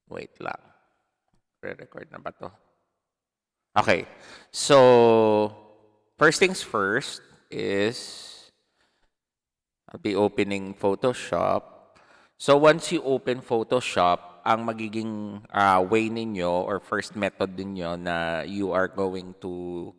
Wait lang. Re-record na ba to? Okay. So, first things first is I'll be opening Photoshop. So, once you open Photoshop, ang magiging way ninyo or first method ninyo na you are going to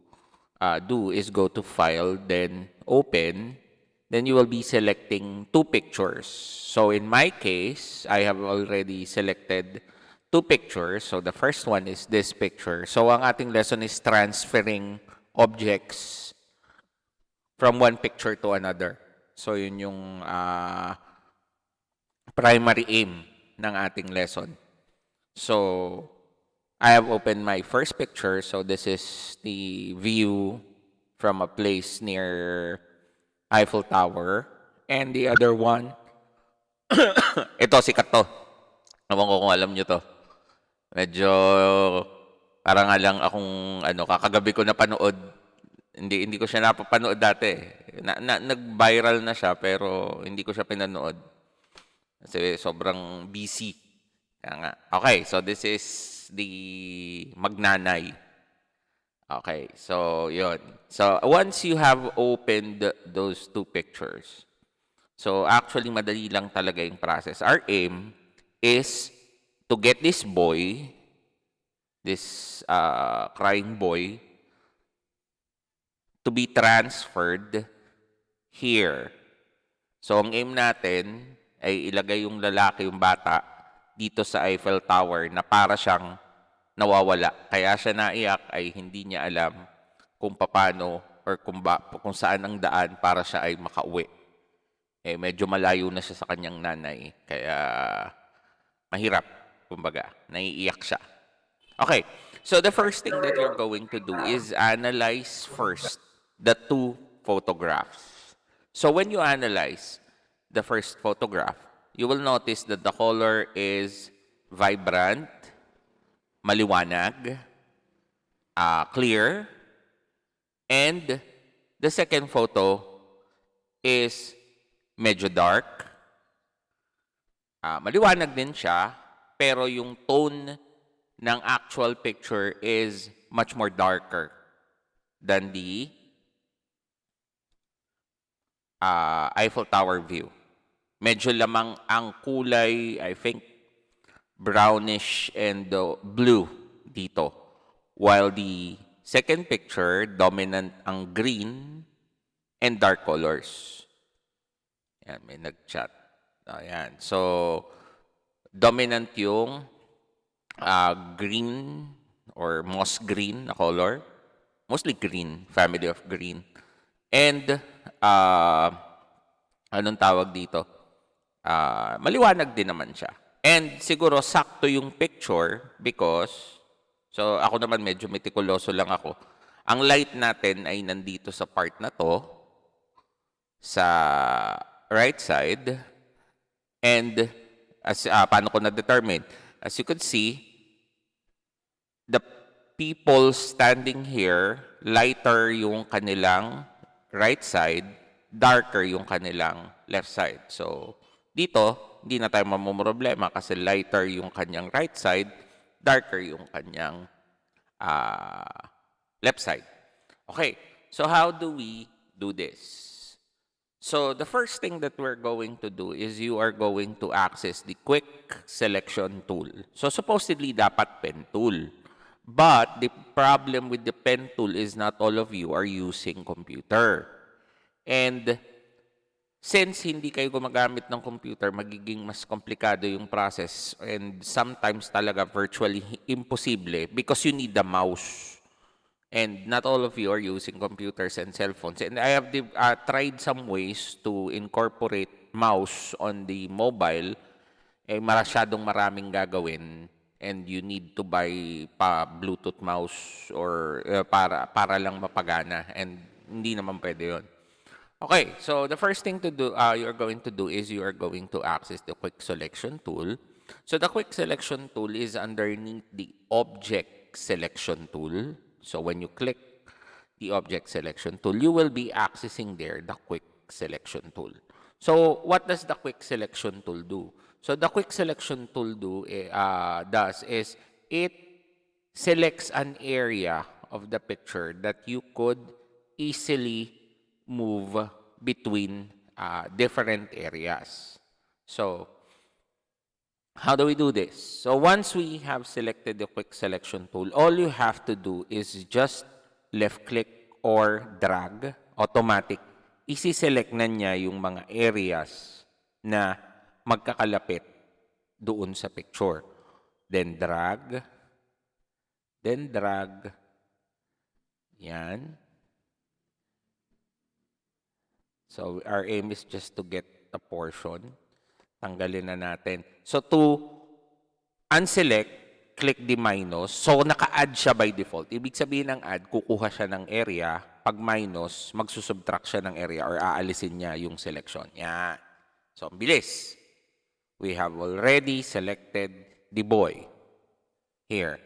do is go to File, then Open. Then you will be selecting two pictures. So in my case, I have already selected two pictures. So the first one is this picture. So ang ating lesson is transferring objects from one picture to another. So yun yung primary aim ng ating lesson. So I have opened my first picture. So this is the view from a place near Eiffel Tower. And the other one, ito, sikat to. Ewan ko kung alam nyo to. Medyo, parang nga lang akong, kakagabi ko napanood. Hindi ko siya napapanood dati. Nag-viral na siya, pero hindi ko siya pinanood. Kasi sobrang busy. Kaya nga. Okay, so this is the Magnanay. Okay, so yun. So once you have opened those two pictures, so actually madali lang talaga yung process. Our aim is to get this boy, this crying boy, to be transferred here. So ang aim natin ay ilagay yung lalaki, yung bata, dito sa Eiffel Tower na para siyang nawawala. Kaya siya naiyak ay hindi niya alam kung paano or kung saan ang daan para siya ay makauwi. Eh, medyo malayo na siya sa kanyang nanay. Kaya mahirap, kumbaga, naiiyak siya. Okay, so the first thing that you're going to do is analyze first the two photographs. So when you analyze the first photograph, you will notice that the color is vibrant, maliwanag, clear, and the second photo is medyo dark. Maliwanag din siya, pero yung tone ng actual picture is much more darker than the Eiffel Tower view. Medyo lamang ang kulay, I think, brownish and blue dito. While the second picture, dominant ang green and dark colors. Yan, may nag-chat. Ayan. So, dominant yung green or moss green na color. Mostly green, family of green. And, anong tawag dito? Maliwanag din naman siya. And siguro sakto yung picture because, so ako naman medyo metikuloso lang ako. Ang light natin ay nandito sa part na to, sa right side. And as paano ko na-determine? As you could see, the people standing here, lighter yung kanilang right side, darker yung kanilang left side. So, dito, hindi na tayo mamumroblema kasi lighter yung kanyang right side, darker yung kanyang left side. Okay, so how do we do this? So the first thing that we're going to do is you are going to access the quick selection tool. So supposedly dapat pen tool. But the problem with the pen tool is not all of you are using computer. And since hindi kayo gumagamit ng computer, magiging mas komplikado yung process and sometimes talaga virtually imposible because you need the mouse. And not all of you are using computers and cell phones. And I have tried some ways to incorporate mouse on the mobile. Eh, masyadong maraming gagawin and you need to buy pa Bluetooth mouse or para lang mapagana. And hindi naman pwede yun. Okay, so the first thing to do, you're going to do is you are going to access the quick selection tool. So the quick selection tool is underneath the object selection tool. So when you click the object selection tool, you will be accessing there the quick selection tool. So what does the quick selection tool do? So the quick selection tool does is it selects an area of the picture that you could easily move between different areas. So how do we do this? So once we have selected the quick selection tool, all you have to do is just left click or drag, automatic. Isi-select na niya yung mga areas na magkakalapit doon sa picture. Then drag. Yan. So our aim is just to get a portion. Tanggalin na natin. So to unselect, click the minus. So naka-add siya by default. Ibig sabihin ng add, kukuha siya ng area. Pag minus, magsusubtract siya ng area or aalisin niya yung selection. Yan. So ang bilis. We have already selected the boy here.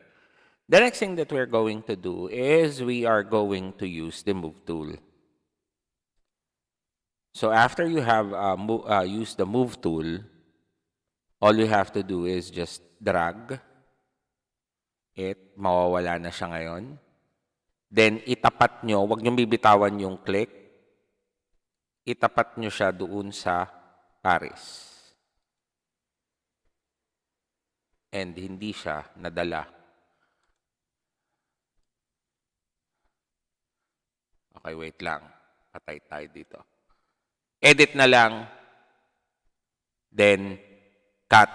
The next thing that we're going to do is we are going to use the move tool. So after you have used the move tool, all you have to do is just drag it. Mawawala na siya ngayon. Then itapat nyo, wag nyo bibitawan yung click. Itapat nyo siya doon sa Paris. And hindi siya nadala. Okay, wait lang. Patay tayo dito. Edit na lang. Then, cut.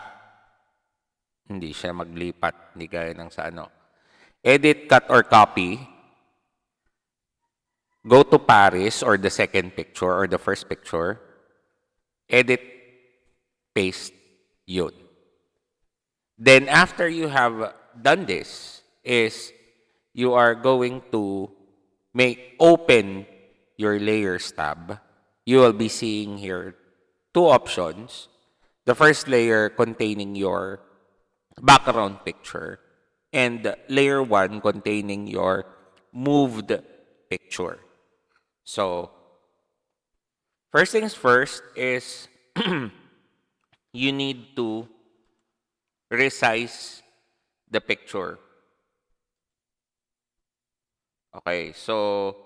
Hindi siya maglipat. Hindi gaya ng sa ano. Edit, cut, or copy. Go to Paris or the second picture or the first picture. Edit, paste, yun. Then, after you have done this, is you are going to open your layers tab. You will be seeing here two options. The first layer containing your background picture and layer 1 containing your moved picture. So, first things first is you need to resize the picture. Okay, so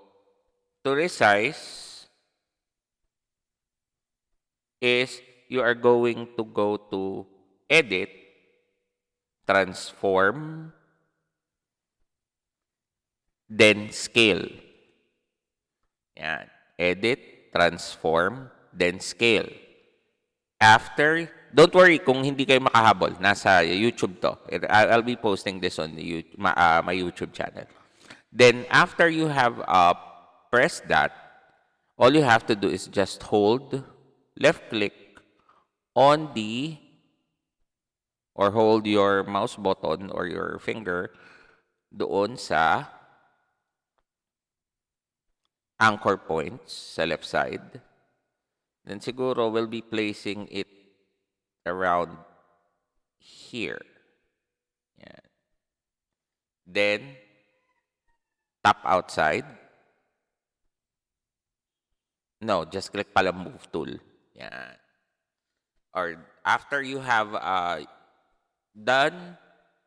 to resize is you are going to go to Edit, Transform, then Scale. Yan. Edit, Transform, then Scale. After, don't worry kung hindi kayo makahabol. Nasa YouTube to. I'll be posting this on my YouTube channel. Then, after you have pressed that, all you have to do is just hold, left-click on or hold your mouse button or your finger doon sa anchor points sa left side. Then siguro we'll be placing it around here. Yan. Then, tap outside. No, just click pala move tool. Yan. Or after you have done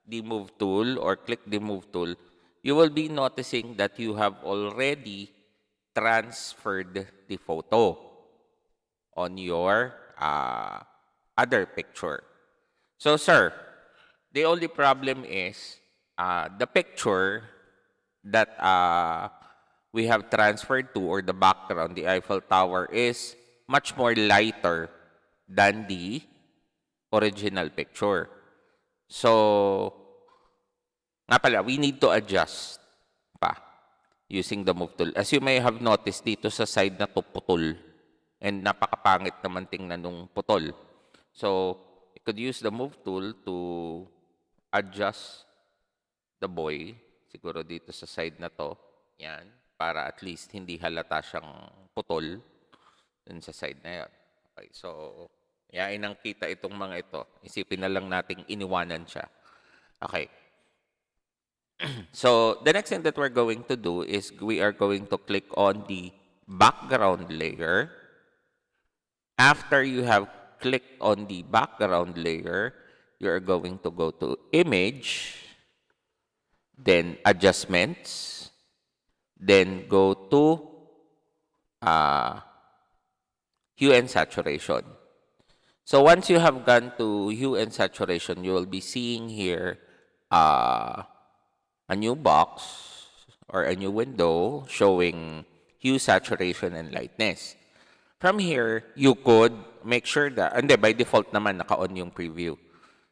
the move tool or click the move tool, you will be noticing that you have already transferred the photo on your other picture. So, sir, the only problem is the picture that we have transferred to, or the background, the Eiffel Tower, is much more lighter than the original picture. So, nga pala, we need to adjust pa using the move tool. As you may have noticed, dito sa side na to putol. And napakapangit naman tingnan nung putol. So, you could use the move tool to adjust the boy. Siguro dito sa side na to. Yan. Para at least hindi halata siyang putol dun sa side na yan. Okay, so, yain ang kita itong mga ito. Isipin na lang nating iniwanan siya. Okay. So, the next thing that we're going to do is we are going to click on the background layer. After you have clicked on the background layer, you're going to go to Image, then Adjustments, then go to Hue and Saturation. So once you have gone to Hue and Saturation, you will be seeing here a new box or a new window showing hue, saturation, and lightness. From here, you could make sure that, hindi, by default naman, naka-on yung preview.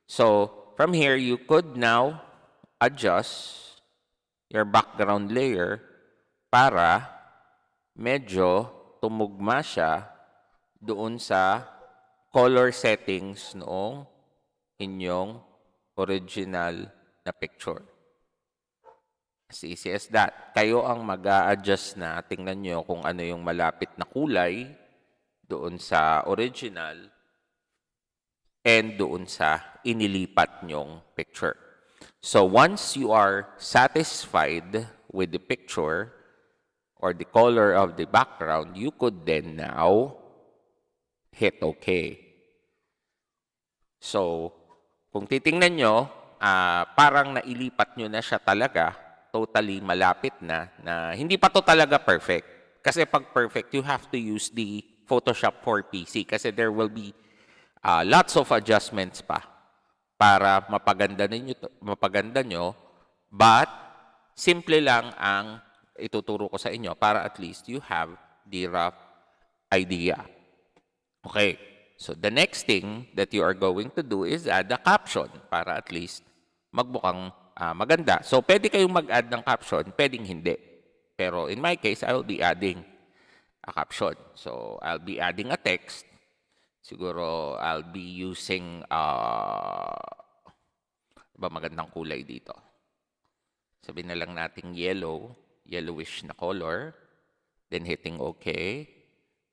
So, from here, you could now adjust your background layer para medyo tumugma siya doon sa color settings noong inyong original na picture. As easy as that. Kayo ang mag-a-adjust na. Tingnan nyo kung ano yung malapit na kulay doon sa original and doon sa inilipat nyong picture. So once you are satisfied with the picture or the color of the background, you could then now hit OK. So, kung titingnan nyo, parang nailipat nyo na siya talaga, totally malapit na hindi pa to talaga perfect. Kasi pag perfect, you have to use the Photoshop for PC kasi there will be lots of adjustments pa para mapaganda nyo, but simple lang ang ituturo ko sa inyo para at least you have the rough idea. Okay, so the next thing that you are going to do is add a caption para at least magbukang maganda. So pwede kayong mag-add ng caption, pwedeng hindi. Pero in my case, I will be adding a caption. So I'll be adding a text. Siguro I'll be using magandang kulay dito. Sabihin na lang nating yellowish na color. Then hitting OK.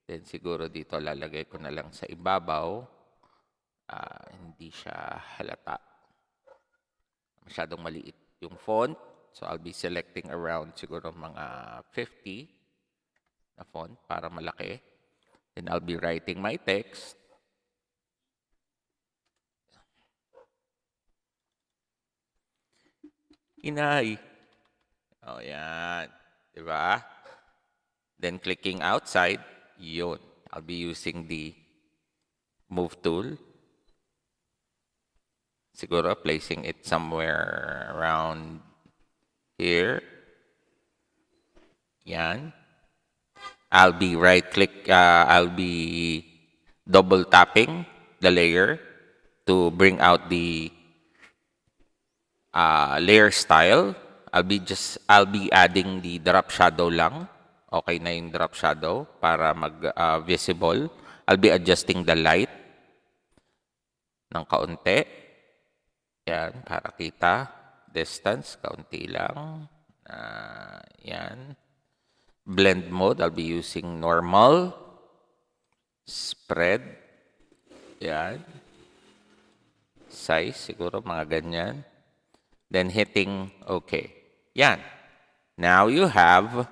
Then siguro dito lalagay ko na lang sa ibabaw. Hindi siya halata. Masyadong maliit yung font. So I'll be selecting around siguro mga 50 na font para malaki. Then I'll be writing my text. Inay. Oh, yan. Diba? Then clicking outside, yun. I'll be using the move tool. Siguro placing it somewhere around here. Yan. I'll be I'll be double tapping the layer to bring out the layer style. I'll be adding the drop shadow lang. Okay na yung drop shadow para mag-visible. I'll be adjusting the light ng kaunti. Yan, para kita. Distance, kaunti lang. Yan. Blend mode, I'll be using normal. Spread. Yan. Size, siguro mga ganyan. Then hitting OK. Yan. Now you have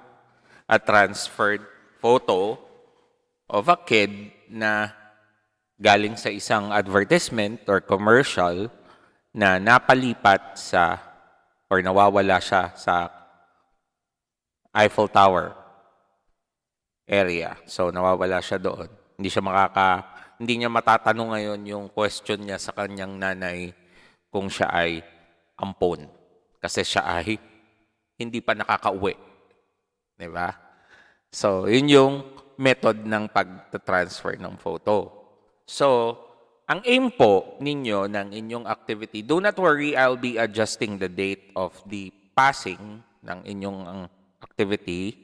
a transferred photo of a kid na galing sa isang advertisement or commercial na napalipat sa or nawawala siya sa Eiffel Tower area. So nawawala siya doon. Hindi niya matatanong ngayon yung question niya sa kanyang nanay kung siya ay ampon. Kasi siya ay hindi pa nakakauwi. Diba? So, yun yung method ng pag-transfer ng photo. So, ang aim po ninyo ng inyong activity, do not worry, I'll be adjusting the date of the passing ng inyong activity.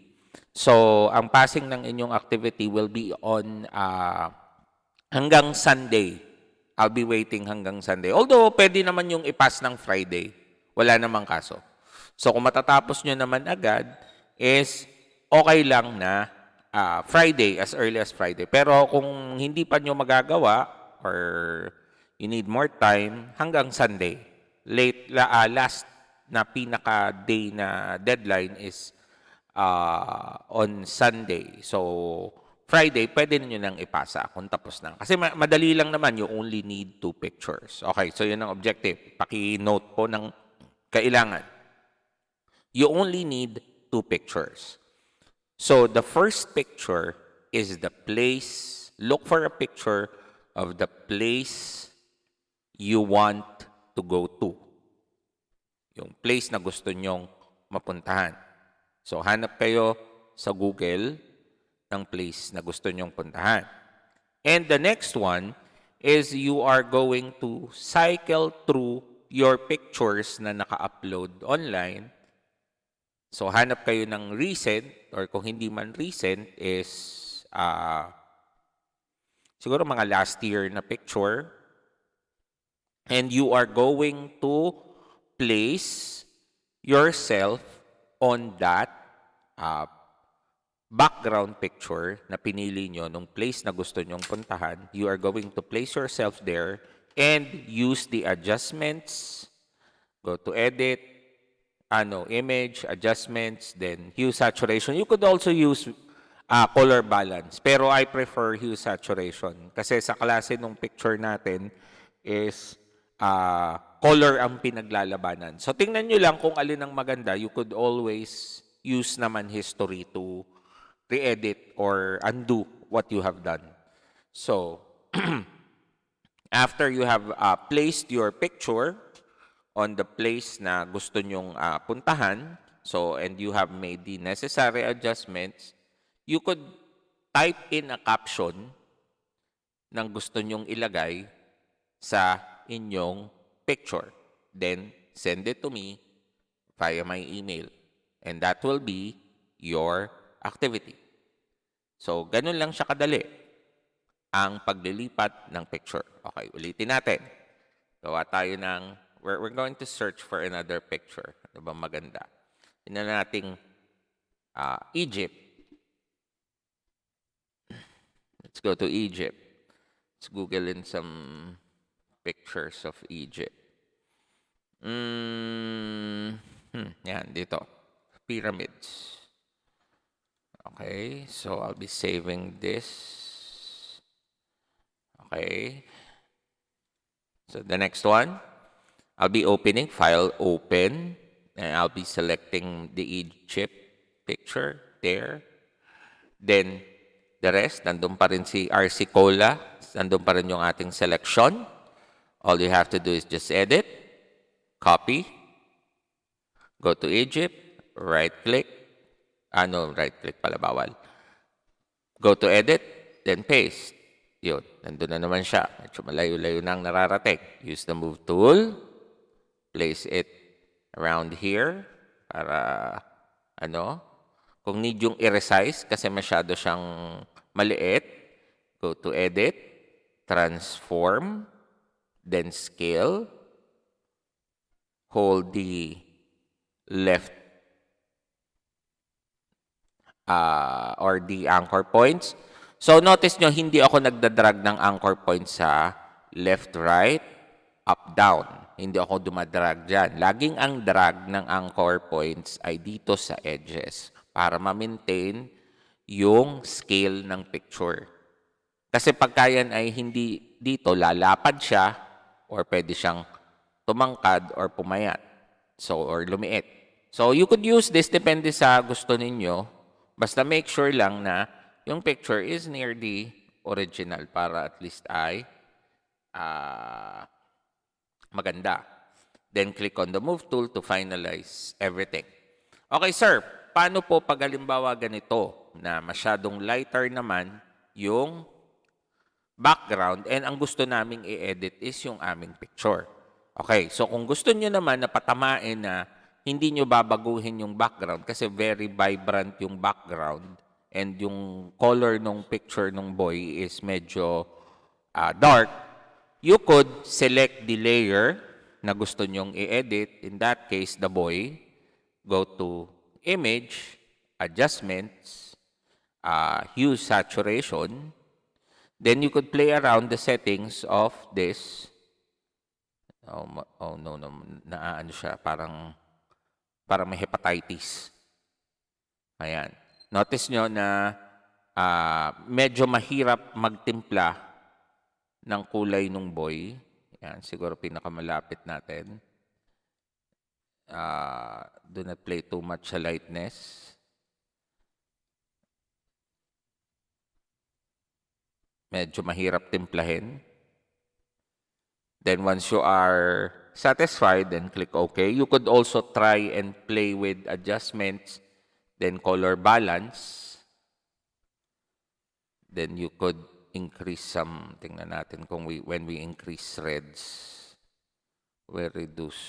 So, ang passing ng inyong activity will be on hanggang Sunday. I'll be waiting hanggang Sunday. Although, pwede naman yung ipass ng Friday. Wala namang kaso. So, kung matatapos nyo naman agad, is okay lang na Friday, as early as Friday. Pero kung hindi pa nyo magagawa or you need more time, hanggang Sunday. Last na pinaka-day na deadline is on Sunday. So, Friday, pwede niyo nang ipasa kung tapos na. Kasi madali lang naman, you only need 2 pictures. Okay, so yun ang objective. Paki-note po ng kailangan. You only need 2 pictures. So the first picture is the place. Look for a picture of the place you want to go to. Yung place na gusto nyong mapuntahan. So hanap kayo sa Google ng place na gusto nyong puntahan. And the next one is you are going to cycle through your pictures na naka-upload online. So hanap kayo ng recent, or kung hindi man recent is siguro mga last year na picture. And you are going to place yourself on that background picture na pinili nyo nung place na gusto nyong puntahan. You are going to place yourself there and use the adjustments. Go to edit, image, adjustments, then hue saturation. You could also use color balance. Pero I prefer hue saturation. Kasi sa klase ng picture natin is color ang pinaglalabanan. So tingnan nyo lang kung alin ang maganda. You could always use naman history to re-edit or undo what you have done. So, after you have placed your picture on the place na gusto nyong puntahan, so, and you have made the necessary adjustments, you could type in a caption ng gusto nyong ilagay sa inyong picture. Then, send it to me via my email. And that will be your activity. So, ganun lang siya kadali ang paglilipat ng picture. Okay, ulitin natin. Gawa tayo ng, we're going to search for another picture. Ano ba maganda? Tingnan natin Egypt. Let's go to Egypt. Let's Google in some pictures of Egypt. Yan, dito. Pyramids. Okay, so I'll be saving this. Okay. So the next one, I'll be opening file open, and I'll be selecting the Egypt picture there. Then the rest, nandun pa rin si RC Cola, nandun pa rin yung ating selection. All you have to do is just edit, copy, go to Egypt, right-click. Right-click pala, bawal. Go to edit, then paste. Yun, nandun na naman siya. Medyo malayo-layo na ang nararating. Use the move tool. Place it around here para, kung need yung i-resize kasi masyado siyang maliit, go to edit, transform, then scale. Hold the left or the anchor points. So notice nyo, hindi ako nagdadrag ng anchor points sa left, right, up, down. Hindi ako dumadrag dyan. Laging ang drag ng anchor points ay dito sa edges para ma-maintain yung scale ng picture. Kasi pagka yan ay hindi dito, lalapad siya or pwede siyang tumangkad or pumayat. So, or lumiit. So, you could use this depende sa gusto ninyo. Basta make sure lang na yung picture is near the original para at least ay maganda. Then click on the move tool to finalize everything. Okay, sir, paano po pag halimbawa ganito na masyadong lighter naman yung background and ang gusto naming i-edit is yung aming picture. Okay, so kung gusto nyo naman na patamain na hindi nyo babaguhin yung background kasi very vibrant yung background and yung color ng picture ng boy is medyo dark, you could select the layer na gusto nyong i-edit. In that case, the boy. Go to image, adjustments, hue saturation. Then you could play around the settings of this. Oh no, naano siya, parang may hepatitis. Ayan. Notice nyo na medyo mahirap magtimpla ng kulay ng boy. Yan, siguro pinakamalapit natin. Do not play too much sa lightness. Medyo mahirap timplahin. Then once you are satisfied, then click OK. You could also try and play with adjustments, then color balance. Then you could increase some, tingnan natin kung when we increase reds, we reduce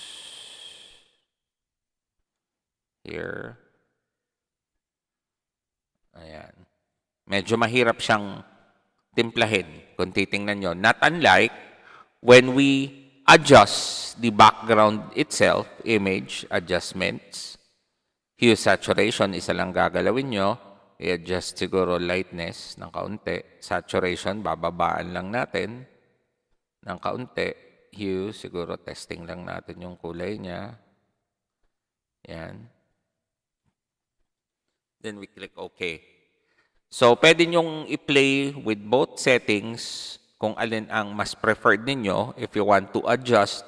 here. Ayan. Medyo mahirap siyang timplahin kung titingnan nyo. Not unlike when we adjust the background itself, image, adjustments, hue, saturation, isa lang gagalawin nyo. I-adjust siguro lightness ng kaunti. Saturation, bababaan lang natin ng kaunti. Hue, siguro testing lang natin yung kulay niya. Yan. Then we click OK. So, pwede nyong i-play with both settings kung alin ang mas preferred ninyo if you want to adjust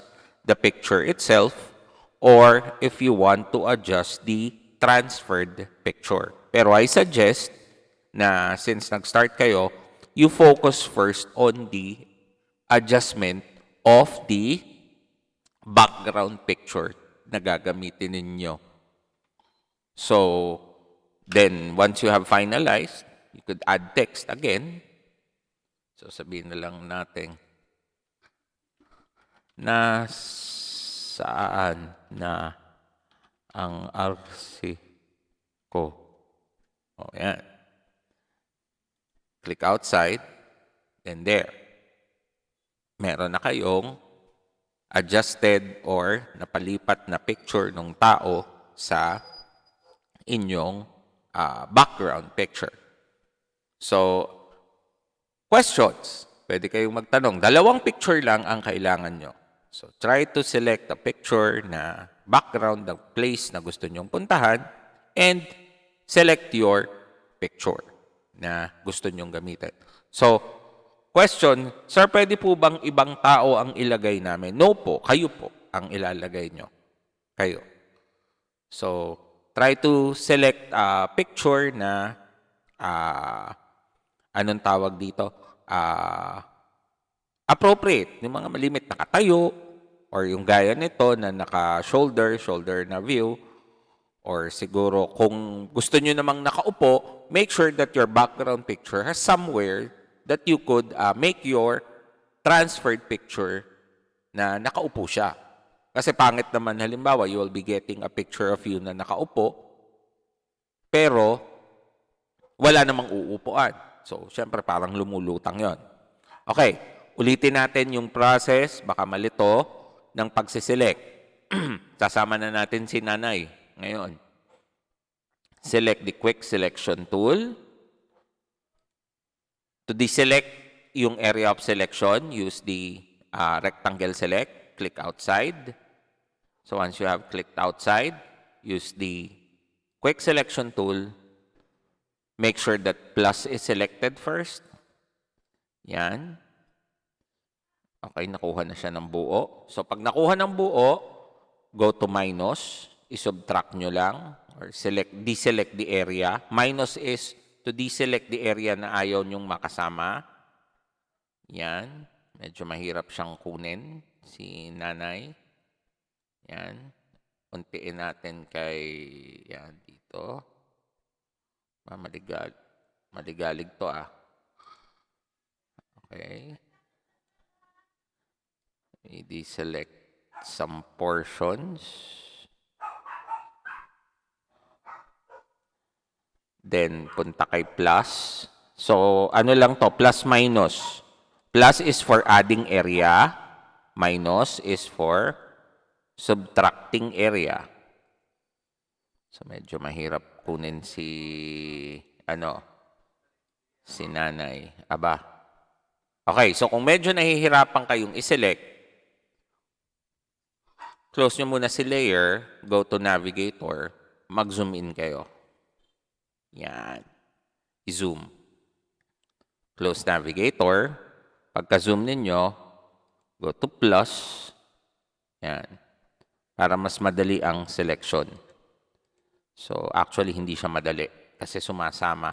the picture itself or if you want to adjust the transferred picture. Pero I suggest na since nag-start kayo, you focus first on the adjustment of the background picture na gagamitin ninyo. So, then once you have finalized, you could add text again. So, sabihin na lang natin na saan na ang RC ko. O, yan. Click outside, and there. Meron na kayong adjusted or napalipat na picture ng tao sa inyong background picture. So, questions. Pwede kayong magtanong. 2 picture lang ang kailangan nyo. So, try to select a picture na background ng place na gusto nyong puntahan and select your picture na gusto nyong gamitin. So, question, Sir, pwede po bang ibang tao ang ilagay namin? No po, kayo po ang ilalagay nyo. Kayo. So, try to select a picture na anong tawag dito? Appropriate. Yung mga malimit nakatayo or yung gaya nito na naka-shoulder na view. Or siguro kung gusto nyo namang nakaupo, make sure that your background picture has somewhere that you could make your transferred picture na nakaupo siya. Kasi pangit naman, halimbawa, you will be getting a picture of you na nakaupo, pero wala namang uupuan. So, syempre, parang lumulutang yon. Okay, ulitin natin yung process, baka malito, ng pagsiselect. Sasama na natin si Nanay ngayon. Select the quick selection tool. To deselect yung area of selection, use the rectangle select, click outside. So once you have clicked outside, use the quick selection tool. Make sure that plus is selected first. Yan. Okay, nakuha na siya ng buo. So pag nakuha ng buo, go to minus. I-subtract nyo lang or deselect the area. Minus is to deselect the area na ayaw nyong makasama. Yan. Medyo mahirap siyang kunin si Nanay. Yan. Untiin natin kay yan dito. Maligalig to Okay. I-deselect some portions. Then, punta kay plus. So, ano lang to? Plus, minus. Plus is for adding area. Minus is for subtracting area. So, medyo mahirap kunin si Nanay. Aba. Okay, so kung medyo nahihirapan kayong iselect, close nyo muna si layer, go to navigator, mag-zoom in kayo. Yan. I-zoom. Close navigator. Pagka-zoom ninyo, go to plus. Yan. Para mas madali ang selection. So, actually, hindi siya madali kasi sumasama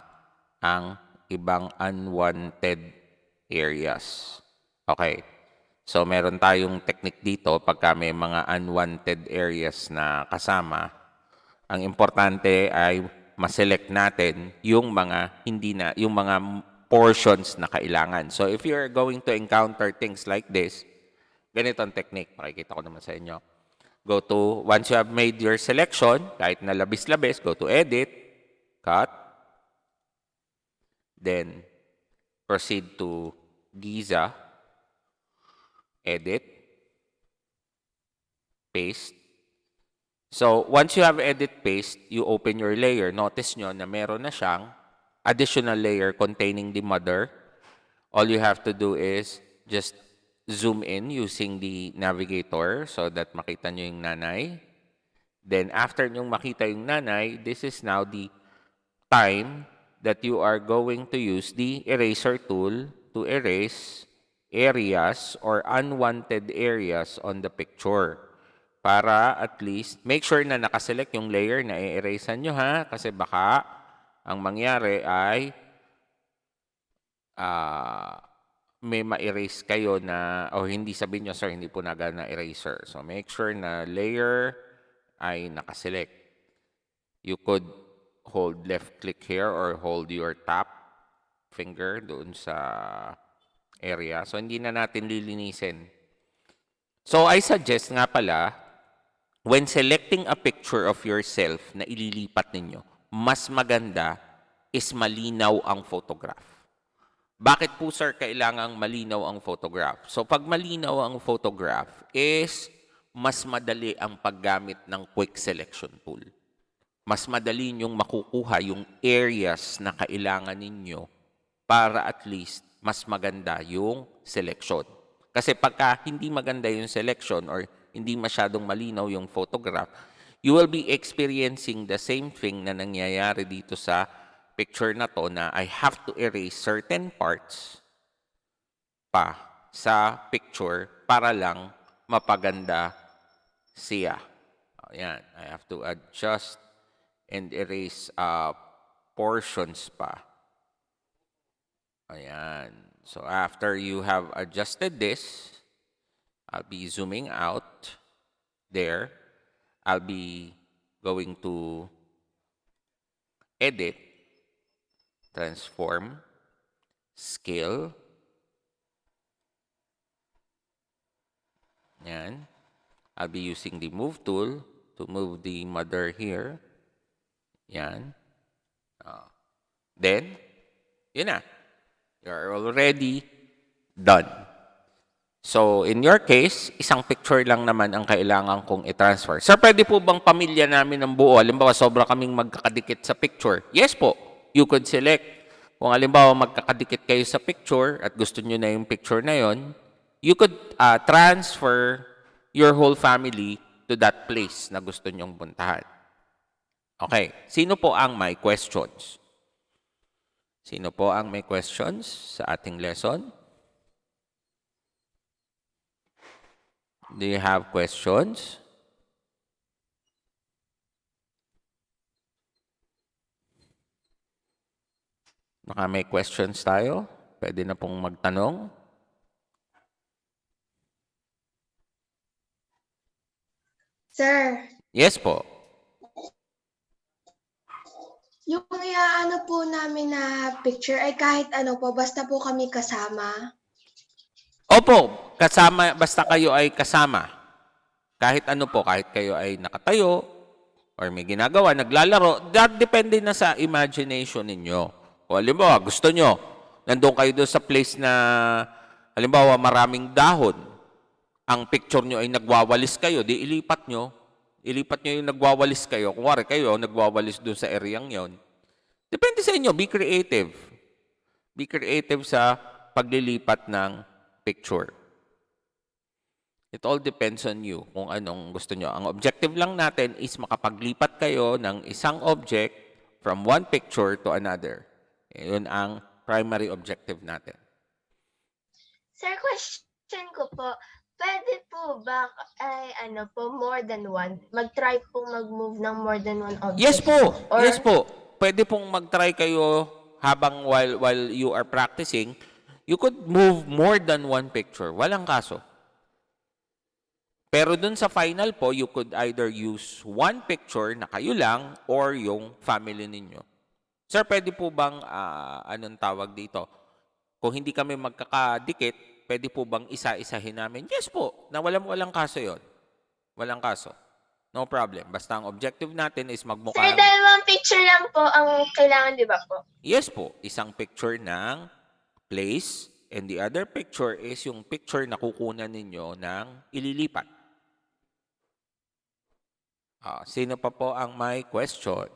ang ibang unwanted areas. Okay. So, meron tayong technique dito pagka may mga unwanted areas na kasama. Ang importante ay ma-select natin yung mga yung mga portions na kailangan. So, if you're going to encounter things like this, ganito ang technique. Makikita ko naman sa inyo. Go to, once you have made your selection, kahit na labis-labis, go to edit, cut, then proceed to Giza, edit, paste. So, once you have edit paste, you open your layer. Notice nyo na meron na siyang additional layer containing the mother. All you have to do is just zoom in using the navigator so that makita nyo yung nanay. Then, after nyo makita yung nanay, this is now the time that you are going to use the eraser tool to erase areas or unwanted areas on the picture. Para at least, make sure na nakaselect yung layer na i-erasean nyo ha, kasi baka ang mangyari ay may ma-erase kayo na, o hindi sabihin nyo, sir, hindi po nagana eraser. So, make sure na layer ay nakaselect. You could hold left click here or hold your top finger doon sa area. So, hindi na natin lilinisin. So, I suggest nga pala, when selecting a picture of yourself na ililipat ninyo, mas maganda is malinaw ang photograph. Bakit po, sir, kailangang malinaw ang photograph? So, pag malinaw ang photograph is mas madali ang paggamit ng quick selection tool. Mas madali niyong makukuha yung areas na kailangan ninyo para at least mas maganda yung selection. Kasi pagka hindi maganda yung selection or hindi masyadong malinaw yung photograph, you will be experiencing the same thing na nangyayari dito sa picture na to na I have to erase certain parts pa sa picture para lang mapaganda siya. Ayan, I have to adjust and erase portions pa. Ayan. So after you have adjusted this, I'll be zooming out there. I'll be going to edit, transform, scale. Yan. I'll be using the move tool to move the mother here. Yan. Then, yun na. You're already done. So, in your case, isang picture lang naman ang kailangan kong i-transfer. Sir, pwede po bang pamilya namin ng buo? Halimbawa, sobra kaming magkakadikit sa picture. Yes po. You could select. Kung halimbawa, magkakadikit kayo sa picture at gusto nyo na yung picture na yon, you could transfer your whole family to that place na gusto nyong puntahan. Okay. Sino po ang may questions? Sino po ang may questions sa ating lesson? Do you have questions? Baka may questions tayo? Pwede na pong magtanong. Sir, Yes po. yung iaano po namin na picture ay kahit ano po, basta po kami kasama. Opo, kasama, basta kayo ay kasama. Kahit ano po, kahit kayo ay nakatayo or may ginagawa, naglalaro, that depende na sa imagination ninyo. O halimbawa, gusto nyo, nandun kayo doon sa place na, halimbawa, maraming dahon, ang picture nyo ay nagwawalis kayo, di ilipat nyo yung nagwawalis kayo. Kung wari kayo, nagwawalis doon sa areang yon. Depende sa inyo, be creative. Be creative sa paglilipat ng picture. It all depends on you kung anong gusto nyo. Ang objective lang natin is makapaglipat kayo ng isang object from one picture to another. Yun ang primary objective natin. Sir, question ko po, pwede po ba more than one? Mag-try po mag-move ng more than one object? Yes po. Or, Yes po. Pwede pong mag-try kayo habang while you are practicing. You could move more than one picture. Walang kaso. Pero dun sa final po, you could either use one picture na kayo lang or yung family ninyo. Sir, pwede po bang, anong tawag dito? Kung hindi kami magkakadikit, pwede po bang isa-isahin namin? Yes po. Na walang kaso yon. Walang kaso. No problem. Basta ang objective natin is magmukha. sir, dalawang picture lang po ang kailangan, di ba po? Yes po. Isang picture ng place and the other picture is yung picture na kukunan ninyo ng ililipat. Sino pa po ang may question?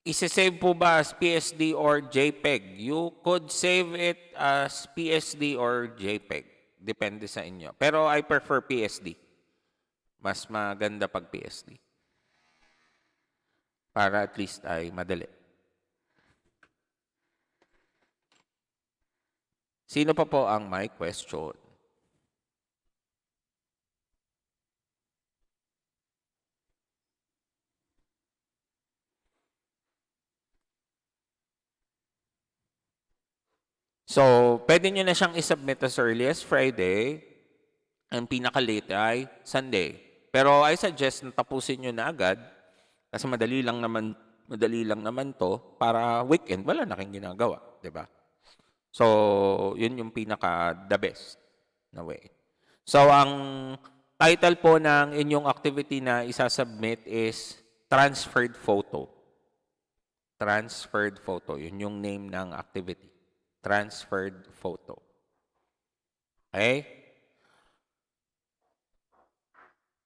Isa-save po ba as PSD or JPEG? You could save it as PSD or JPEG. Depende sa inyo. Pero I prefer PSD. Mas maganda pag PSD. Para at least ay madali. Sino pa po ang may question? So, pwede nyo na siyang isubmit as early as Friday. Ang pinaka-late ay Sunday. Pero I suggest na tapusin nyo na agad kasi madali lang naman to para weekend wala na kayong ginagawa, 'di ba? So, yun yung pinaka the best na way. So, ang title po ng inyong activity na isasubmit is transferred photo. Transferred photo, yun yung name ng activity. Transferred photo. Okay?